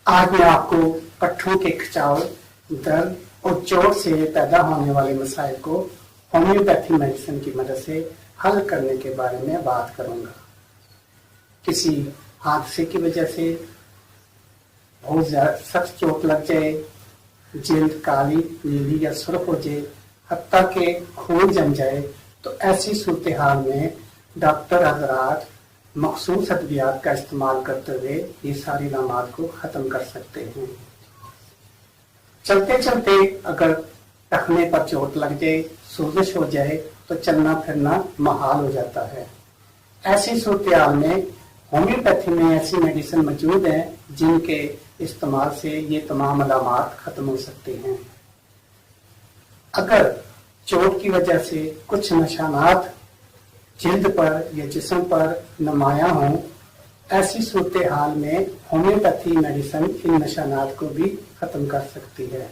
आज मैं आपको पट्टों के खिंचाव, दर्द और चोट से पैदा होने वाले मसाइल को होम्योपैथी मेडिसिन की मदद से हल करने के बारे में बात करूंगा। किसी हादसे की वजह से बहुत ज्यादा सख्त चोट लग जाए, जल्द काली, नीली या सुर्ख हो जाए, हत्ता के खून जम जाए, तो ऐसी सूरत हाल में डॉक्टर हजरात मखसूस अद्वियात का इस्तेमाल करते हुए ये सारी लामात को ख़त्म कर सकते हैं। चलते चलते अगर टखने पर चोट लग जाए, सोजिश हो जाए, तो चलना फिरना महाल हो जाता है। ऐसी सूरत हाल में होम्योपैथी में ऐसी मेडिसिन मौजूद हैं जिनके इस्तेमाल से ये तमाम अलामात ख़त्म हो सकते हैं। अगर चोट की वजह से कुछ निशानात जिल्द पर या जिस्म पर नुमाया हों, ऐसी सूरत हाल में होम्योपैथी मेडिसिन इन निशानात को भी ख़त्म कर सकती है।